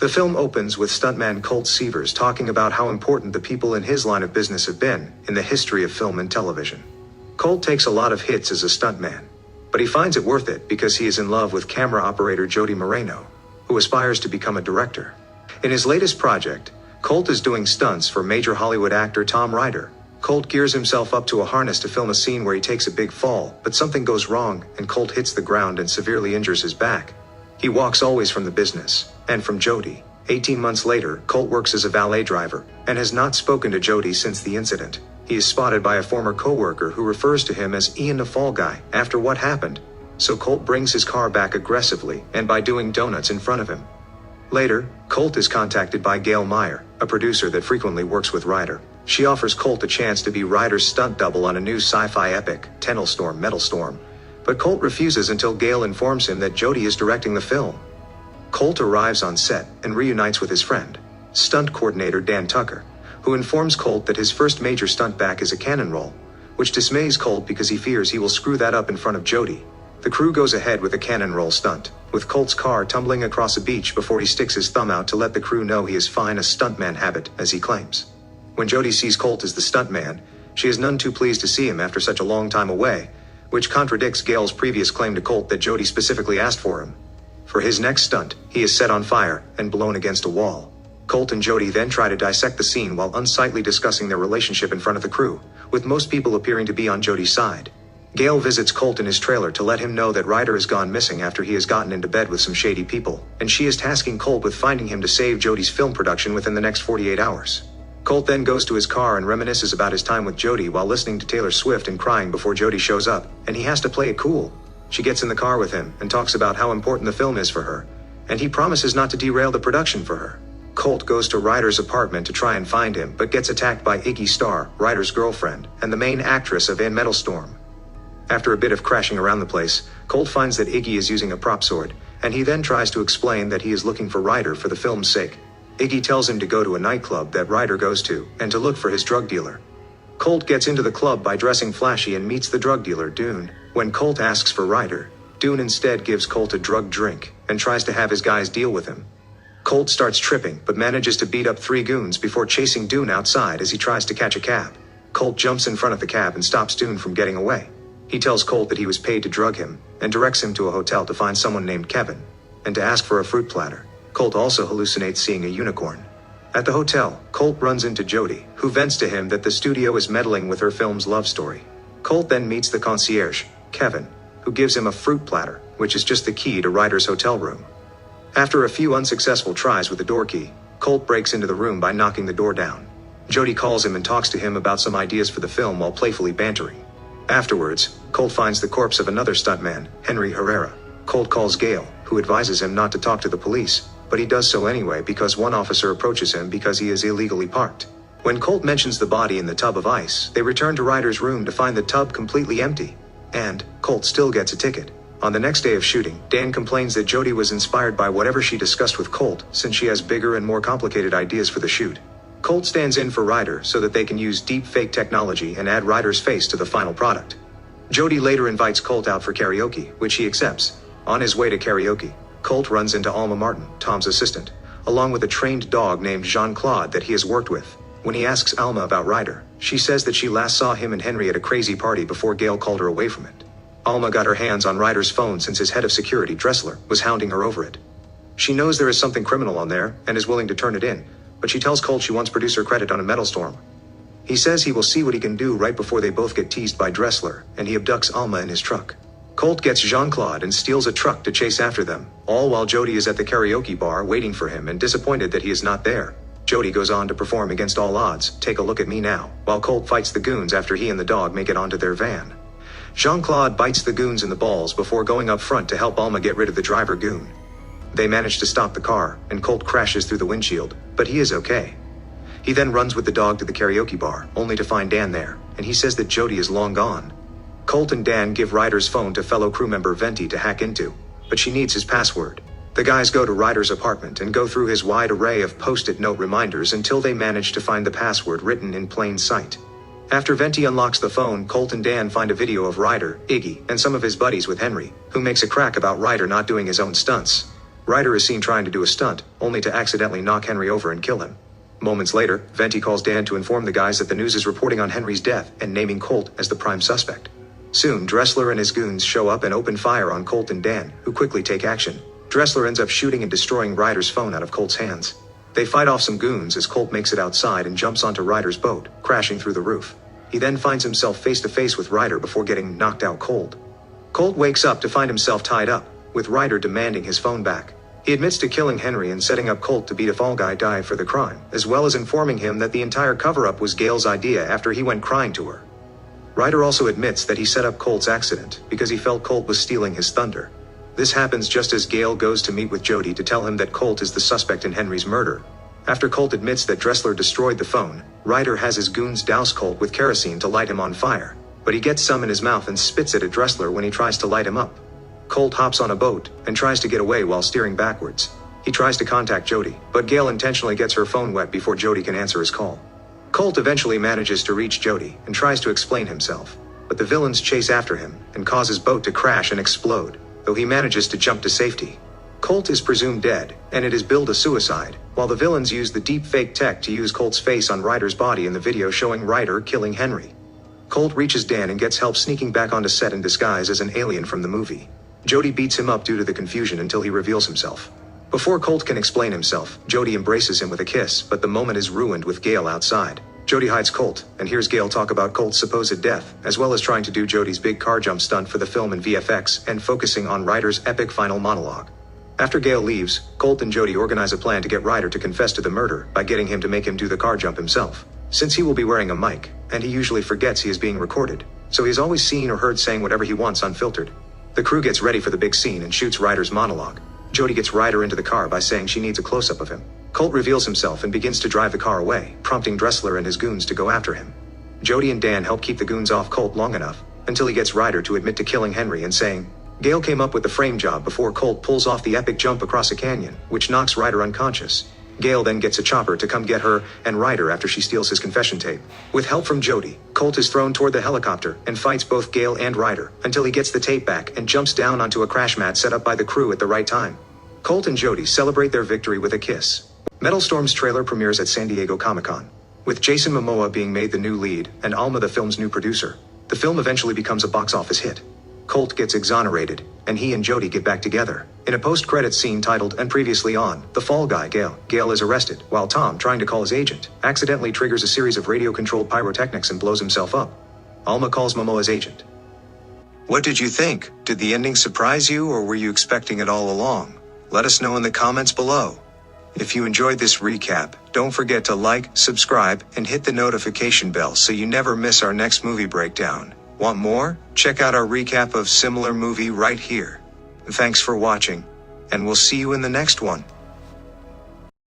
The film opens with stuntman Colt Seavers talking about how important the people in his line of business have been in the history of film and television. Colt takes a lot of hits as a stuntman, but he finds it worth it because he is in love with camera operator Jody Moreno, who aspires to become a director. In his latest project, Colt is doing stunts for major Hollywood actor Tom Ryder. Colt gears himself up to a harness to film a scene where he takes a big fall, but something goes wrong and Colt hits the ground and severely injures his back. He walks always from the business, and from Jody. 18 months later, Colt works as a valet driver, and has not spoken to Jody since the incident. He is spotted by a former co-worker who refers to him as Ian the Fall Guy after what happened, so Colt brings his car back aggressively and by doing donuts in front of him. Later, Colt is contacted by Gail Meyer, a producer that frequently works with Ryder. She offers Colt a chance to be Ryder's stunt double on a new sci-fi epic, Metal Storm. But Colt refuses until Gail informs him that Jody is directing the film. Colt arrives on set and reunites with his friend, stunt coordinator Dan Tucker, who informs Colt that his first major stunt back is a cannon roll, which dismays Colt because he fears he will screw that up in front of Jody. The crew goes ahead with a cannon roll stunt, with Colt's car tumbling across a beach before he sticks his thumb out to let the crew know he is fine, a stuntman habit, as he claims. When Jody sees Colt as the stuntman, she is none too pleased to see him after such a long time away, which contradicts Gail's previous claim to Colt that Jody specifically asked for him. For his next stunt, he is set on fire and blown against a wall. Colt and Jody then try to dissect the scene while unsightly discussing their relationship in front of the crew, with most people appearing to be on Jody's side. Gail visits Colt in his trailer to let him know that Ryder has gone missing after he has gotten into bed with some shady people, and she is tasking Colt with finding him to save Jody's film production within the next 48 hours. Colt then goes to his car and reminisces about his time with Jody while listening to Taylor Swift and crying before Jody shows up, and he has to play it cool. She gets in the car with him and talks about how important the film is for her, and he promises not to derail the production for her. Colt goes to Ryder's apartment to try and find him, but gets attacked by Iggy Starr, Ryder's girlfriend, and the main actress of Metal Storm. After a bit of crashing around the place, Colt finds that Iggy is using a prop sword, and he then tries to explain that he is looking for Ryder for the film's sake. Iggy tells him to go to a nightclub that Ryder goes to, and to look for his drug dealer. Colt gets into the club by dressing flashy and meets the drug dealer, Dune. When Colt asks for Ryder, Dune instead gives Colt a drug drink, and tries to have his guys deal with him. Colt starts tripping, but manages to beat up 3 goons before chasing Dune outside as he tries to catch a cab. Colt jumps in front of the cab and stops Dune from getting away. He tells Colt that he was paid to drug him, and directs him to a hotel to find someone named Kevin, and to ask for a fruit platter. Colt also hallucinates seeing a unicorn. At the hotel, Colt runs into Jody, who vents to him that the studio is meddling with her film's love story. Colt then meets the concierge, Kevin, who gives him a fruit platter, which is just the key to Ryder's hotel room. After a few unsuccessful tries with the door key, Colt breaks into the room by knocking the door down. Jody calls him and talks to him about some ideas for the film while playfully bantering. Afterwards, Colt finds the corpse of another stuntman, Henry Herrera. Colt calls Gail, who advises him not to talk to the police, but he does so anyway because one officer approaches him because he is illegally parked. When Colt mentions the body in the tub of ice, they return to Ryder's room to find the tub completely empty. And Colt still gets a ticket. On the next day of shooting, Dan complains that Jody was inspired by whatever she discussed with Colt, since she has bigger and more complicated ideas for the shoot. Colt stands in for Ryder so that they can use deep fake technology and add Ryder's face to the final product. Jody later invites Colt out for karaoke, which he accepts. On his way to karaoke, Colt runs into Alma Martin, Tom's assistant, along with a trained dog named Jean-Claude that he has worked with. When he asks Alma about Ryder, she says that she last saw him and Henry at a crazy party before Gail called her away from it. Alma got her hands on Ryder's phone since his head of security, Dressler, was hounding her over it. She knows there is something criminal on there and is willing to turn it in, but she tells Colt she wants producer credit on a Metal Storm. He says he will see what he can do right before they both get teased by Dressler, and he abducts Alma in his truck. Colt gets Jean-Claude and steals a truck to chase after them, all while Jody is at the karaoke bar waiting for him and disappointed that he is not there. Jody goes on to perform against all odds, Take a Look at Me Now, while Colt fights the goons after he and the dog make it onto their van. Jean-Claude bites the goons in the balls before going up front to help Alma get rid of the driver goon. They manage to stop the car, and Colt crashes through the windshield, but he is okay. He then runs with the dog to the karaoke bar, only to find Dan there, and he says that Jody is long gone. Colt and Dan give Ryder's phone to fellow crew member Venti to hack into, but she needs his password. The guys go to Ryder's apartment and go through his wide array of post-it note reminders until they manage to find the password written in plain sight. After Venti unlocks the phone, Colt and Dan find a video of Ryder, Iggy, and some of his buddies with Henry, who makes a crack about Ryder not doing his own stunts. Ryder is seen trying to do a stunt, only to accidentally knock Henry over and kill him. Moments later, Venti calls Dan to inform the guys that the news is reporting on Henry's death and naming Colt as the prime suspect. Soon, Dressler and his goons show up and open fire on Colt and Dan, who quickly take action. Dressler ends up shooting and destroying Ryder's phone out of Colt's hands. They fight off some goons as Colt makes it outside and jumps onto Ryder's boat, crashing through the roof. He then finds himself face to face with Ryder before getting knocked out cold. Colt wakes up to find himself tied up, with Ryder demanding his phone back. He admits to killing Henry and setting up Colt to beat a fall guy die for the crime, as well as informing him that the entire cover-up was Gail's idea after he went crying to her. Ryder also admits that he set up Colt's accident because he felt Colt was stealing his thunder. This happens just as Gail goes to meet with Jody to tell him that Colt is the suspect in Henry's murder. After Colt admits that Dressler destroyed the phone, Ryder has his goons douse Colt with kerosene to light him on fire, but he gets some in his mouth and spits it at Dressler when he tries to light him up. Colt hops on a boat and tries to get away while steering backwards. He tries to contact Jody, but Gail intentionally gets her phone wet before Jody can answer his call. Colt eventually manages to reach Jody and tries to explain himself, but the villains chase after him and cause his boat to crash and explode, though he manages to jump to safety. Colt is presumed dead, and it is billed a suicide, while the villains use the deep fake tech to use Colt's face on Ryder's body in the video showing Ryder killing Henry. Colt reaches Dan and gets help sneaking back onto set in disguise as an alien from the movie. Jody beats him up due to the confusion until he reveals himself. Before Colt can explain himself, Jody embraces him with a kiss, but the moment is ruined with Gail outside. Jody hides Colt, and hears Gail talk about Colt's supposed death, as well as trying to do Jody's big car jump stunt for the film in VFX and focusing on Ryder's epic final monologue. After Gail leaves, Colt and Jody organize a plan to get Ryder to confess to the murder by getting him to make him do the car jump himself. Since he will be wearing a mic, and he usually forgets he is being recorded, so he's always seen or heard saying whatever he wants unfiltered. The crew gets ready for the big scene and shoots Ryder's monologue. Jody gets Ryder into the car by saying she needs a close-up of him. Colt reveals himself and begins to drive the car away, prompting Dressler and his goons to go after him. Jody and Dan help keep the goons off Colt long enough, until he gets Ryder to admit to killing Henry and saying, Gail came up with the frame job before Colt pulls off the epic jump across a canyon, which knocks Ryder unconscious. Gail then gets a chopper to come get her and Ryder after she steals his confession tape. With help from Jody, Colt is thrown toward the helicopter and fights both Gail and Ryder until he gets the tape back and jumps down onto a crash mat set up by the crew at the right time. Colt and Jody celebrate their victory with a kiss. Metal Storm's trailer premieres at San Diego Comic-Con, with Jason Momoa being made the new lead and Alma the film's new producer. The film eventually becomes a box office hit. Colt gets exonerated, and he and Jody get back together. In a post-credits scene titled "And Previously on," the fall guy Gail is arrested, while Tom, trying to call his agent, accidentally triggers a series of radio-controlled pyrotechnics and blows himself up. Alma calls Momoa's agent. What did you think? Did the ending surprise you, or were you expecting it all along? Let us know in the comments below. If you enjoyed this recap, don't forget to like, subscribe, and hit the notification bell so you never miss our next movie breakdown. Want more? Check out our recap of similar movie right here. Thanks for watching, and we'll see you in the next one.